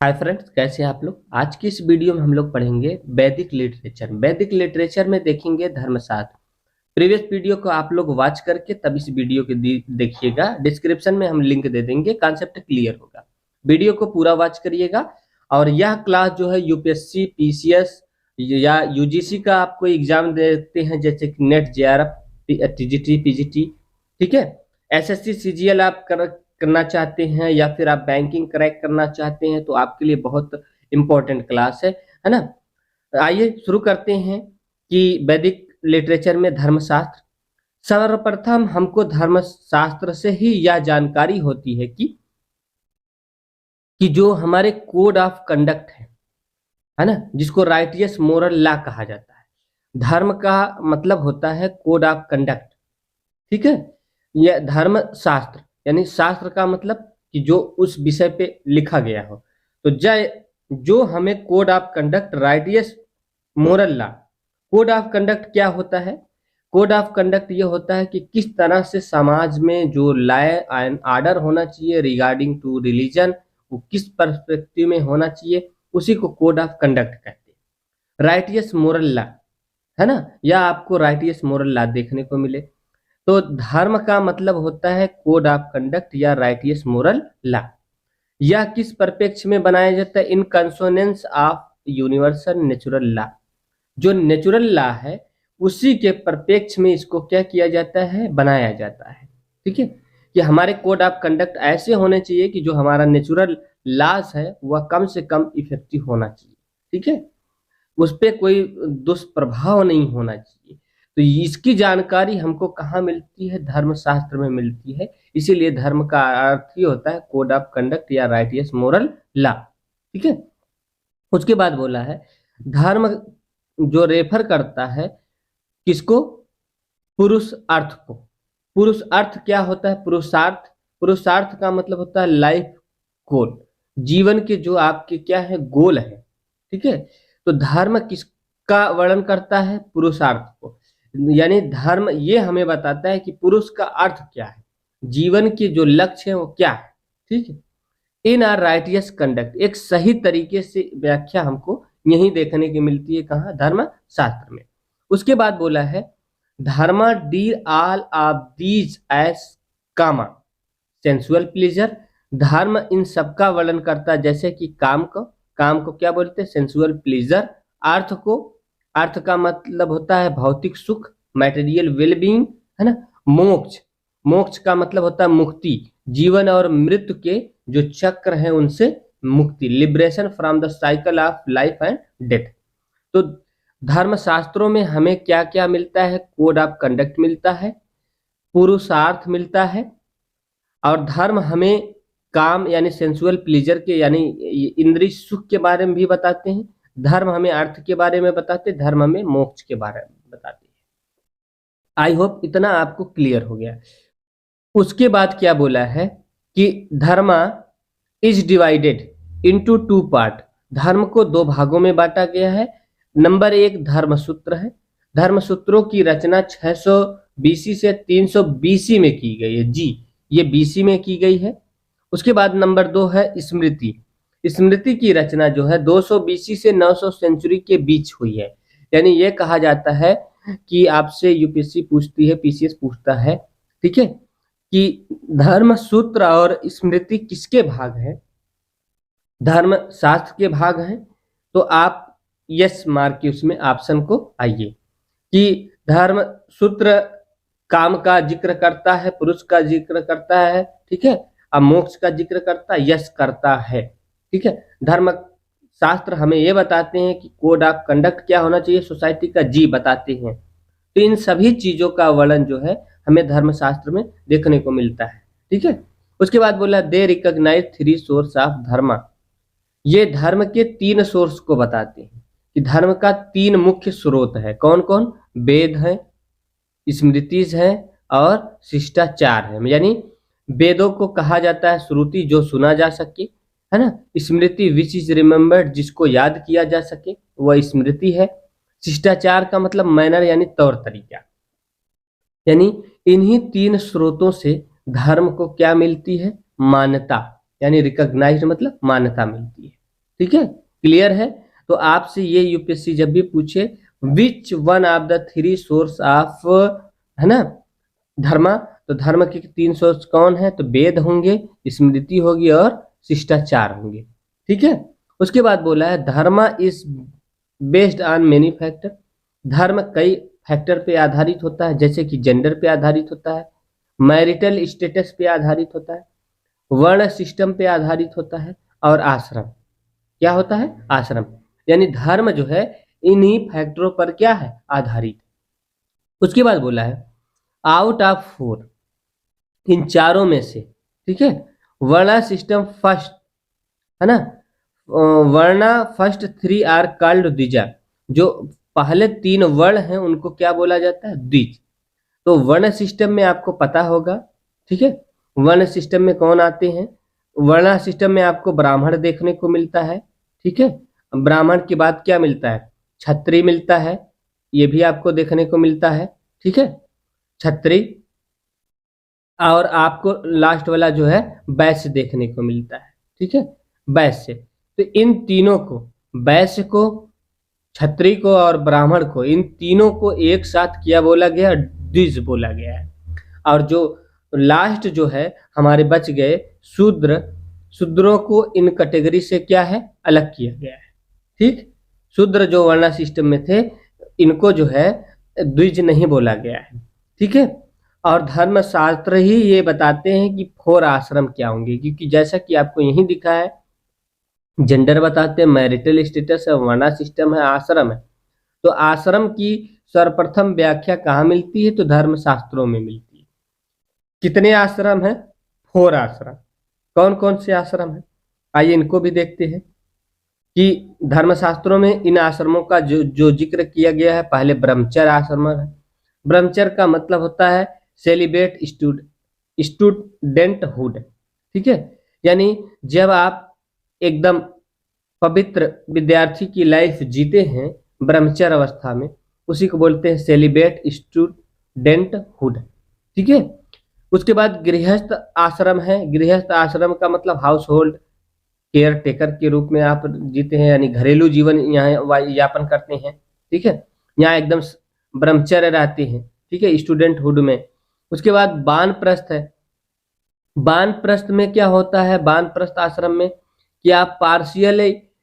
Hi friends, कैसे हैं आप लोग। आज की इस वीडियो में हम लोग पढ़ेंगे वैदिक लिटरेचर। वैदिक लिटरेचर में देखेंगे धर्मशास्त्र। प्रीवियस वीडियो को आप लोग वॉच करके तब इस वीडियो के देखिएगा। डिस्क्रिप्शन में हम लिंक दे देंगे, कॉन्सेप्ट क्लियर होगा। वीडियो को पूरा वॉच करिएगा। और यह क्लास जो है यूपीएससी, पीसीएस या यूजीसी का आपको एग्जाम देते हैं, जैसे कि नेट, जेआरएफ, टीजीटी, पीजीटी, ठीक है। एसएससी, सीजीएल आप करना चाहते हैं या फिर आप बैंकिंग क्रैक करना चाहते हैं तो आपके लिए बहुत इंपॉर्टेंट क्लास है ना। आइए शुरू करते हैं कि वैदिक लिटरेचर में धर्मशास्त्र। सर्वप्रथम हमको धर्मशास्त्र से ही यह जानकारी होती है कि जो हमारे कोड ऑफ कंडक्ट है ना, जिसको राइटियस मोरल लॉ कहा जाता है। धर्म का मतलब होता है कोड ऑफ कंडक्ट, ठीक है। यह धर्म शास्त्र यानी शास्त्र का मतलब कि जो उस विषय पे लिखा गया हो। तो जो हमें code of conduct, righteous moral law. Code of conduct क्या होता है? कोड ऑफ कंडक्ट ये होता है कि किस तरह से समाज में जो लॉ एंड ऑर्डर होना चाहिए रिगार्डिंग टू रिलीजन, वो किस पर्सपेक्टिव में होना चाहिए, उसी को कोड ऑफ कंडक्ट कहते हैं। राइटियस मोरल लॉ है ना, या आपको राइटियस मोरल लॉ देखने को मिले तो धर्म का मतलब होता है कोड ऑफ कंडक्ट या राइटियस मोरल लॉ। यह किस परिप्रेक्ष्य में बनाया जाता है? इन कंसोनेंस ऑफ यूनिवर्सल नेचुरल लॉ। जो नेचुरल लॉ है उसी के परिप्रेक्ष्य में इसको क्या किया जाता है? बनाया जाता है, ठीक है। कि हमारे कोड ऑफ कंडक्ट ऐसे होने चाहिए कि जो हमारा नेचुरल लॉज है वह कम से कम इफेक्टिव होना चाहिए, ठीक है। उस पर कोई दुष्प्रभाव नहीं होना चाहिए। तो इसकी जानकारी हमको कहाँ मिलती है? धर्मशास्त्र में मिलती है। इसीलिए धर्म का अर्थ ही होता है कोड ऑफ कंडक्ट या राइटियस मोरल लॉ, ठीक है। उसके बाद बोला है धर्म जो रेफर करता है किसको? पुरुष अर्थ को। पुरुष अर्थ क्या होता है? पुरुषार्थ। पुरुषार्थ का मतलब होता है लाइफ गोल, जीवन के जो आपके क्या है गोल है, ठीक है। तो धर्म किसका वर्णन करता है? पुरुषार्थ को। यानी धर्म ये हमें बताता है कि पुरुष का अर्थ क्या है, जीवन के जो लक्ष्य है वो क्या है, ठीक है। इन आर राइटियस कंडक्ट, एक सही तरीके से व्याख्या हमको यही देखने की मिलती है। कहाँ? धर्म शास्त्र में। उसके बाद बोला है dharma deal all of these as kama sensual pleasure. धर्म इन सबका वर्णन करता है, जैसे कि काम को क्या बोलते हैं? Sensual pleaser. अर्थ को, अर्थ का मतलब होता है भौतिक सुख, मैटेरियल वेलबींग, है ना। मोक्ष, मोक्ष का मतलब होता है मुक्ति, जीवन और मृत्यु के जो चक्र है उनसे मुक्ति, liberation from the cycle of life and death. तो धर्मशास्त्रों में हमें क्या क्या मिलता है? कोड ऑफ कंडक्ट मिलता है, पुरुषार्थ मिलता है, और धर्म हमें काम यानी सेंसुअल प्लीजर के यानी इंद्रिय सुख के बारे में भी बताते हैं। धर्म हमें अर्थ के बारे में बताते हैं, धर्म हमें मोक्ष के बारे में बताते हैं। आई होप इतना आपको क्लियर हो गया। उसके बाद क्या बोला है कि धर्म is divided into two part. धर्म को दो भागों में बांटा गया है। नंबर एक धर्मसूत्र है। धर्मसूत्रों की रचना 600 बीसी से 300 बीसी में की गई है। जी, ये बीसी में की गई है। उसके बाद नंबर दो है स्मृति। स्मृति की रचना जो है 200 बीसी से 900 सेंचुरी के बीच हुई है। यानी ये कहा जाता है कि आपसे यूपीएससी पूछती है, पीसीएस पूछता है, ठीक है, कि धर्म सूत्र और स्मृति किसके भाग है? धर्म शास्त्र के भाग हैं। तो आप यस मार्क के उसमें ऑप्शन को आइए कि धर्म सूत्र काम का जिक्र करता है, पुरुष का जिक्र करता है, ठीक है, और मोक्ष का जिक्र करता है, यस करता है, ठीक है। धर्म शास्त्र हमें ये बताते हैं कि कोड ऑफ कंडक्ट क्या होना चाहिए सोसाइटी का, जी बताते हैं। तो इन सभी चीजों का वर्णन जो है हमें धर्मशास्त्र में देखने को मिलता है, ठीक है। उसके बाद बोला दे रिकॉग्नाइज थ्री सोर्स ऑफ धर्म। ये धर्म के तीन सोर्स को बताते हैं कि धर्म का तीन मुख्य स्रोत है। कौन कौन? वेद है, स्मृतिज है और शिष्टाचार है। यानी वेदों को कहा जाता है श्रुति, जो सुना जा सके, है ना। स्मृति विच इज रिमेम्बर्ड, जिसको याद किया जा सके, वह स्मृति है। शिष्टाचार का मतलब मैनर यानी तौर तरीका। यानी इन्हीं तीन स्रोतों से धर्म को क्या मिलती है? मान्यता, यानी रिकॉग्नाइज्ड मतलब मान्यता मिलती है। ठीक है, क्लियर है। तो आपसे ये यूपीएससी जब भी पूछे which one of the three source of, है ना, धर्म, तो धर्म के 3 सोर्स कौन है, तो वेद होंगे, स्मृति होगी और शिष्टाचार होंगे। ठीक है, उसके बाद बोला है धर्म is based on many factor, धर्म कई फैक्टर पे आधारित होता है, जैसे कि जेंडर पे आधारित होता है, मैरिटल स्टेटस पे आधारित होता है, वर्ण सिस्टम पे आधारित होता है, और आश्रम, क्या होता है, आश्रम। यानी धर्म जो है इन्हीं फैक्टरों पर क्या है, आधारित। उसके बाद बोला है आउट ऑफ 4, इन चारों में से, ठीक है, वर्णा सिस्टम फर्स्ट, है ना, वर्णा फर्स्ट 3 आर कॉल्ड द्विजा, जो पहले 3 वर्ण हैं उनको क्या बोला जाता है, द्विज। तो वर्ण सिस्टम में आपको पता होगा, ठीक है, वर्ण सिस्टम में कौन आते हैं, वर्ण सिस्टम में आपको ब्राह्मण देखने को मिलता है, ठीक है, ब्राह्मण के बाद क्या मिलता है, क्षत्रिय मिलता है, ये भी आपको देखने को मिलता है, ठीक है, क्षत्रिय, और आपको लास्ट वाला जो है वैश्य देखने को मिलता है, ठीक है, वैश्य। तो इन तीनों को, वैश्य को, क्षत्रिय को और ब्राह्मण को, इन तीनों को एक साथ क्या बोला गया, द्विज बोला गया है। और जो लास्ट जो है हमारे बच गए शूद्र, शूद्रों को इन कैटेगरी से क्या है, अलग किया गया है। ठीक, शूद्र जो वर्णा सिस्टम में थे इनको जो है द्विज नहीं बोला गया है। ठीक है, और धर्मशास्त्र ही ये बताते हैं कि 4 आश्रम क्या होंगे, क्योंकि जैसा कि आपको यही दिखा है, जेंडर बताते हैं, मैरिटल स्टेटस है, वर्णा सिस्टम है, आश्रम है। तो आश्रम की सर्वप्रथम व्याख्या कहाँ मिलती है, तो धर्मशास्त्रों में मिलती है। कितने आश्रम है, 4 आश्रम। कौन कौन से आश्रम है, आइए इनको भी देखते हैं कि धर्मशास्त्रों में इन आश्रमों का जो जिक्र किया गया है। पहले ब्रह्मचर्य आश्रम है। ब्रह्मचर्य का मतलब होता है सेलिब्रेट स्टूडेंटहुड, ठीक है, यानी जब आप एकदम पवित्र विद्यार्थी की लाइफ जीते हैं ब्रह्मचर्य अवस्था में, उसी को बोलते हैं सेलिब्रेट स्टूडेंटहुड। ठीक है, उसके बाद गृहस्थ आश्रम है। गृहस्थ आश्रम का मतलब हाउस होल्ड केयर टेकर के रूप में आप जीते हैं, यानी घरेलू जीवन यहाँ यापन करते हैं। ठीक है, यहाँ एकदम ब्रह्मचर्य रहते हैं, ठीक है, स्टूडेंटहुड में। उसके बाद वानप्रस्थ है। वानप्रस्थ में क्या होता है, वानप्रस्थ आश्रम में कि आप पार्शियल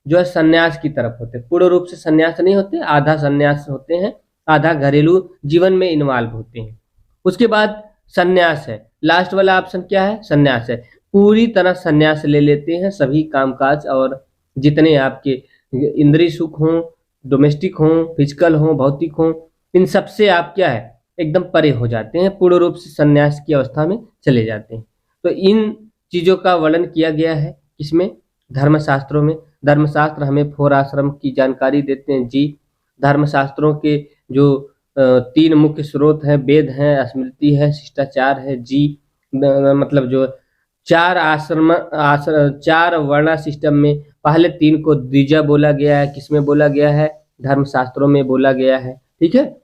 जो है सन्यास की तरफ होते हैं, पूर्ण रूप से सन्यास नहीं होते, आधा सन्यास होते हैं, आधा घरेलू जीवन में इन्वॉल्व होते हैं। उसके बाद सन्यास है, लास्ट वाला ऑप्शन क्या है, सन्यास है, पूरी तरह सन्यास ले लेते हैं सभी कामकाज और जितने आपके इंद्रिय सुख हों, डोमेस्टिक हों, फिजिकल हों, भौतिक हों, इन सब से आप क्या है एकदम परे हो जाते हैं, पूर्ण रूप से सन्यास की अवस्था में चले जाते हैं। तो इन चीजों का वर्णन किया गया है इसमें, धर्मशास्त्रों में। धर्मशास्त्र हमें 4 आश्रम की जानकारी देते हैं जी। धर्मशास्त्रों के जो 3 मुख्य स्रोत हैं, वेद हैं, स्मृति है, शिष्टाचार है जी। मतलब जो 4 4 वर्णा सिस्टम में पहले 3 को द्विजा बोला गया है, किसमें बोला गया है, धर्मशास्त्रों में बोला गया है। ठीक है,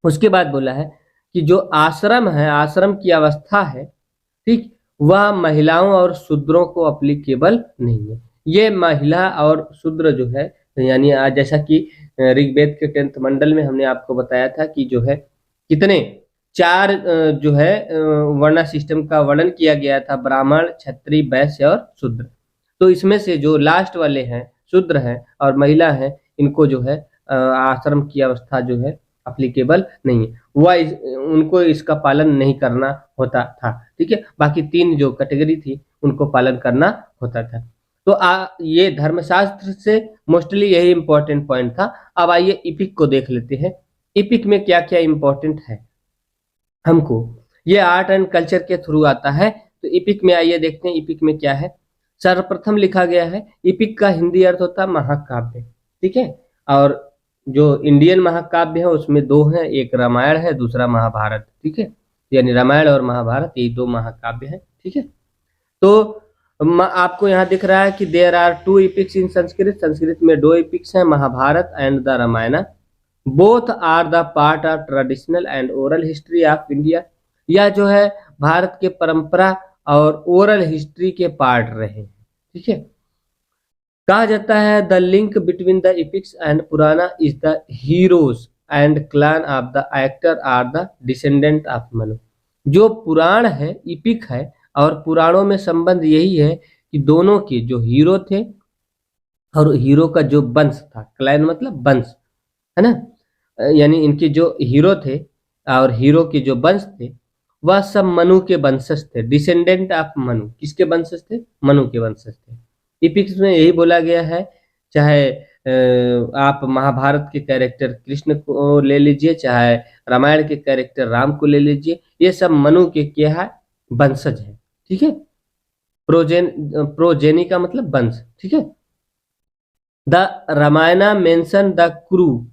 उसके बाद बोला है कि जो आश्रम है, आश्रम की अवस्था है, ठीक, वह महिलाओं और शूद्रों को अप्लीकेबल नहीं है। ये महिला और शूद्र जो है, यानी जैसा कि ऋग्वेद के 10th मंडल में हमने आपको बताया था कि जो है कितने 4 जो है वर्णा सिस्टम का वर्णन किया गया था, ब्राह्मण, क्षत्रिय, वैश्य और शूद्र। तो इसमें से जो लास्ट वाले हैं, शूद्र हैं और महिला हैं, इनको जो है आश्रम की अवस्था जो है अप्लीकेबल नहीं है, वह उनको इसका पालन नहीं करना होता था। ठीक है, बाकी 3 जो कैटेगरी थी उनको पालन करना होता था। तो ये धर्मशास्त्र से मोस्टली यही इंपॉर्टेंट पॉइंट था। अब आइए इपिक को देख लेते हैं, इपिक में क्या क्या इंपॉर्टेंट है हमको। ये आर्ट एंड कल्चर के थ्रू आता है, तो इपिक में आइए देखते हैं इपिक में क्या है। सर्वप्रथम लिखा गया है, इपिक का हिंदी अर्थ होता है महाकाव्य। ठीक है, और जो इंडियन महाकाव्य है उसमें 2 हैं, एक रामायण है, दूसरा महाभारत। ठीक है, यानी रामायण और महाभारत ये 2 महाकाव्य हैं। ठीक है, तो आपको यहाँ दिख रहा है कि there are 2 epics in Sanskrit, Sanskrit में 2 इपिक्स हैं, Mahabharata and the Ramayana. Both are the part of traditional and oral history of India. यह जो है भारत के परंपरा और ओरल हिस्ट्री के पार्ट रहे हैं। ठीक है, कहा जाता है the link between the epics and purana is the heroes and clan of the actor are the descendant of Manu. जो पुराण है, इपिक है, और पुराणों में संबंध यही है कि दोनों के जो हीरो थे और हीरो का जो वंश था, क्लैन मतलब वंश, है ना, यानी इनके जो हीरो थे और हीरो के जो वंश थे वह सब मनु के वंशज थे, डिसेंडेंट ऑफ मनु। किसके वंशज थे? मनु के वंशज थे। इपिक्स में यही बोला गया है, चाहे आप महाभारत के कैरेक्टर कृष्ण को ले लीजिए, चाहे रामायण के कैरेक्टर राम को ले लीजिए, ये सब मनु के क्या है? वंशज है। ठीक है, प्रोजेनी का मतलब वंश। ठीक है, द रामायणा मेंशन द कुरु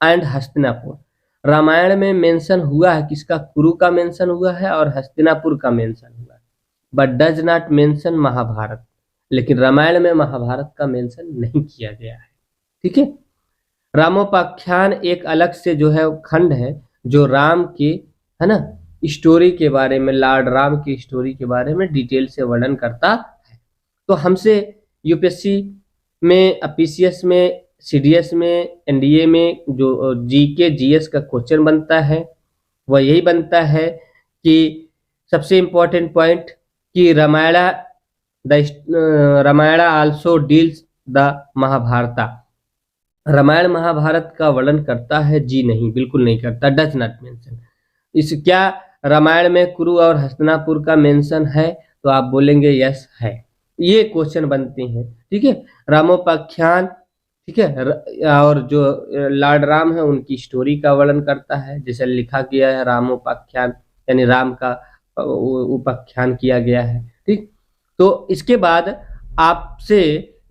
एंड हस्तिनापुर। रामायण में मेंशन हुआ है किसका? कुरु का मेंशन हुआ है और हस्तिनापुर का मेंशन हुआ है, but does not mention Mahabharata. लेकिन रामायण में महाभारत का मेंशन नहीं किया गया है। ठीक है, रामोपाख्यान एक अलग से जो है खंड है जो राम के, है ना, स्टोरी के बारे में, लॉर्ड राम की स्टोरी के बारे में डिटेल से वर्णन करता है। तो हमसे यूपीएससी में, पीसीएस में, सीडीएस में, एनडीए में जो जीके जीएस का क्वेश्चन बनता है वह यही बनता है कि सबसे इम्पोर्टेंट पॉइंट कि रामायण आल्सो डील्स द महाभारता। रामायण महाभारत का वर्णन करता है? जी नहीं, बिल्कुल नहीं करता, डज नॉट मेंशन। इस क्या रामायण में कुरु और हस्तिनापुर का मेंशन है? तो आप बोलेंगे यस है। ये क्वेश्चन बनते हैं। ठीक है, रामोपाख्यान, ठीक है, और जो लॉर्ड राम है उनकी स्टोरी का वर्णन करता है, जैसे लिखा गया है रामोपाख्यान, यानी राम का उपाख्यान किया गया है। ठीक, तो इसके बाद आपसे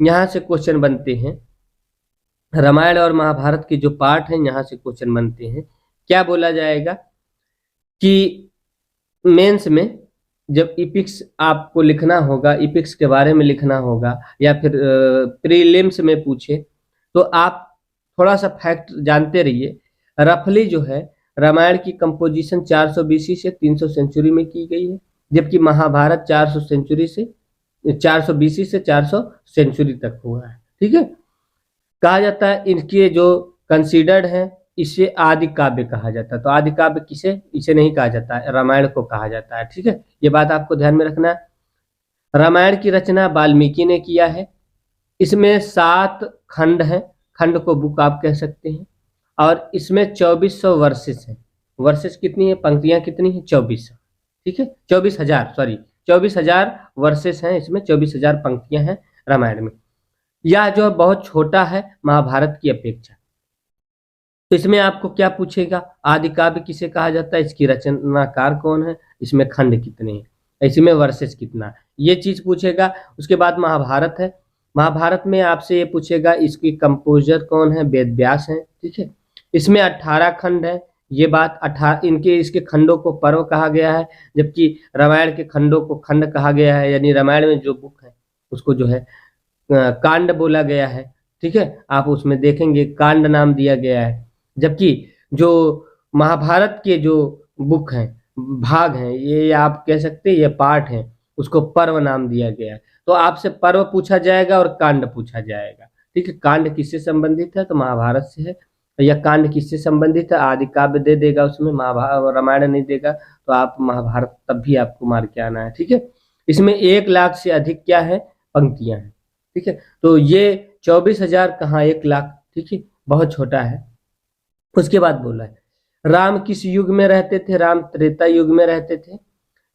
यहाँ से क्वेश्चन बनते हैं, रामायण और महाभारत के जो पार्ट हैं यहाँ से क्वेश्चन बनते हैं। क्या बोला जाएगा कि मेंस में जब इपिक्स आपको लिखना होगा, इपिक्स के बारे में लिखना होगा, या फिर प्रीलिम्स में पूछे तो आप थोड़ा सा फैक्ट जानते रहिए। रफली जो है रामायण की कंपोजिशन 400 बीसी से 300 सेंचुरी में की गई है, जबकि महाभारत 400 सेंचुरी से 400 बीसी से 400 सेंचुरी तक हुआ है। ठीक है, कहा जाता है इनके जो कंसीडर्ड है इसे आदि काव्य कहा जाता है। तो आदि काव्य किसे? इसे नहीं कहा जाता है, रामायण को कहा जाता है। ठीक है, ये बात आपको ध्यान में रखना है। रामायण की रचना वाल्मीकि ने किया है। इसमें 7 खंड हैं, खंड को बुक आप कह सकते हैं, और इसमें 2400 वर्सेस हैं। वर्सेस कितनी है? पंक्तियां कितनी है? 2400। ठीक है, 24,000, सॉरी 24,000 वर्सेस हैं इसमें, 24,000 पंक्तियां हैं रामायण में। यह जो बहुत छोटा है महाभारत की अपेक्षा। तो इसमें आपको क्या पूछेगा? आदि काव्य किसे कहा जाता है, इसकी रचनाकार कौन है, इसमें खंड कितने हैं, इसमें वर्सेस कितना है, ये चीज पूछेगा। उसके बाद महाभारत है, महाभारत में आपसे ये पूछेगा इसकी कंपोजर कौन है, वेद व्यास है। ठीक है, इसमें 18 खंड है। ये बात 18 इसके खंडों को पर्व कहा गया है, जबकि रामायण के खंडों को खंड कहा गया है, यानी रामायण में जो बुक है उसको जो है कांड बोला गया है। ठीक है, आप उसमें देखेंगे कांड नाम दिया गया है, जबकि जो महाभारत के जो बुक हैं, भाग हैं, ये आप कह सकते हैं ये पार्ट हैं, उसको पर्व नाम दिया गया है। तो आपसे पर्व पूछा जाएगा और कांड पूछा जाएगा। ठीक है, कांड किससे संबंधित है? तो महाभारत से है। या कांड किससे संबंधित है? आदि काव्य दे देगा उसमें, महाभारत रामायण नहीं देगा, तो आप महाभारत तब भी आपको मार के आना है। ठीक है, इसमें 1 लाख से अधिक क्या है? पंक्तियां हैं। ठीक है, तो ये 24,000 कहाँ 1 लाख। ठीक है, बहुत छोटा है। उसके बाद बोला है राम किस युग में रहते थे? राम त्रेता युग में रहते थे।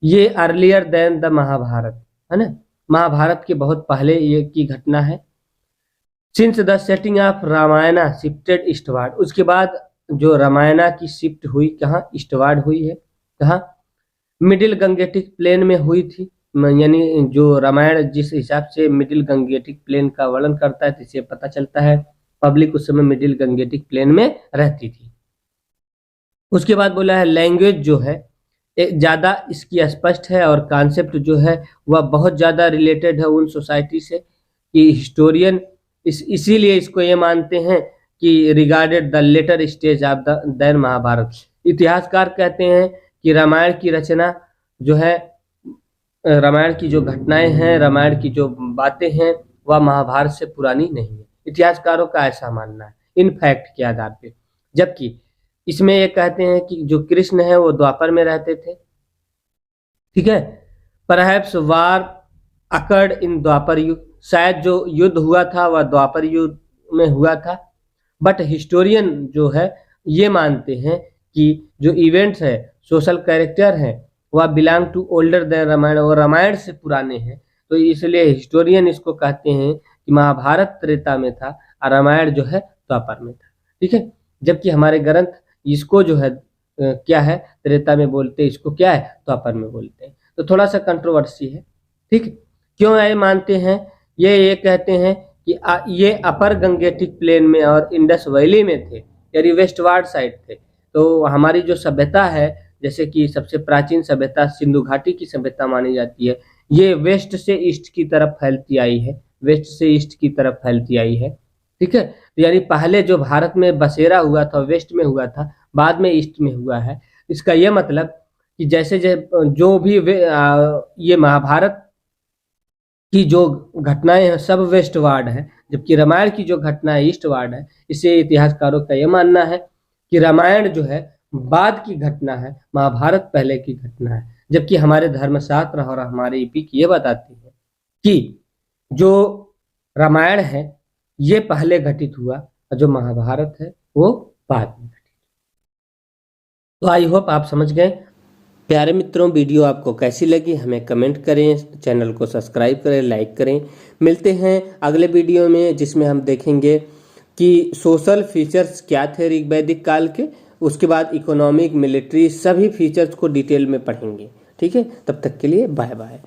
ये अर्लियर देन द महाभारत, है ना, महाभारत के बहुत पहले ये की घटना है। Since the setting of Ramayana shifted eastward, उसके बाद जो रामायणा की शिफ्ट हुई कहाँ? ईस्टवार्ड हुई है। कहाँ? मिडिल गंगेटिक प्लेन में हुई थी, यानी जो रामायण जिस हिसाब से मिडिल गंगेटिक प्लेन का वर्णन करता है, इससे पता चलता है पब्लिक उस समय मिडिल गंगेटिक प्लेन में रहती थी। उसके बाद बोला है लैंग्वेज जो है ज़्यादा इसकी स्पष्ट है, और कॉन्सेप्ट जो है वह बहुत ज़्यादा रिलेटेड है उन सोसाइटी से कि हिस्टोरियन इसीलिए इसको ये मानते हैं कि regarded the latter stage of the then Mahabharata. इतिहासकार कहते हैं कि रामायण की रचना जो है, रामायण की जो घटनाएं हैं, रामायण की जो बातें हैं, वह महाभारत से पुरानी नहीं है। इतिहासकारों का ऐसा मानना है इन फैक्ट के आधार पे। जबकि इसमें ये कहते हैं कि जो कृष्ण है वो द्वापर में रहते थे, ठीक है। परहैप्स वार अकर्ड इन द्वापर युग, शायद जो युद्ध हुआ था वह द्वापर युग में हुआ था। बट हिस्टोरियन जो है ये मानते हैं कि जो इवेंट्स है, सोशल कैरेक्टर हैं, वह belong to older than Ramayana, और रामायण से पुराने हैं। तो इसलिए हिस्टोरियन इसको कहते हैं कि महाभारत त्रेता में था और रामायण जो है द्वापर में था, ठीक है। जबकि हमारे ग्रंथ इसको जो है क्या है, त्रेता में बोलते हैं, इसको क्या है, द्वापर में बोलते हैं। तो थोड़ा सा कंट्रोवर्सी है, ठीक। क्यों ये मानते हैं, ये कहते हैं कि ये अपर गंगेटिक प्लेन में और इंडस वैली में थे, यानी वेस्टवार्ड साइड थे। तो हमारी जो सभ्यता है, जैसे कि सबसे प्राचीन सभ्यता सिंधु घाटी की सभ्यता मानी जाती है, ये वेस्ट से ईस्ट की तरफ फैलती आई है, वेस्ट से ईस्ट की तरफ फैलती आई है, ठीक है। यानी पहले जो भारत में बसेरा हुआ था वेस्ट में हुआ था, बाद में ईस्ट में हुआ है। इसका यह मतलब कि जैसे जो भी ये महाभारत की जो घटनाएं हैं सब वेस्टवार्ड है, जबकि रामायण की जो घटना है ईस्टवार्ड है। इससे इतिहासकारों का यह मानना है कि रामायण जो है बाद की घटना है, महाभारत पहले की घटना है। जबकि हमारे धर्मशास्त्र और हमारे एपिक ये बताते हैं कि जो रामायण है ये पहले घटित हुआ और जो महाभारत है वो बाद में घटित। तो आई होप आप समझ गए। प्यारे मित्रों, वीडियो आपको कैसी लगी हमें कमेंट करें, चैनल को सब्सक्राइब करें, लाइक करें। मिलते हैं अगले वीडियो में जिसमें हम देखेंगे कि सोशल फीचर्स क्या थे ऋग्वैदिक काल के, उसके बाद इकोनॉमिक, मिलिट्री, सभी फीचर्स को डिटेल में पढ़ेंगे, ठीक है। तब तक के लिए बाय बाय।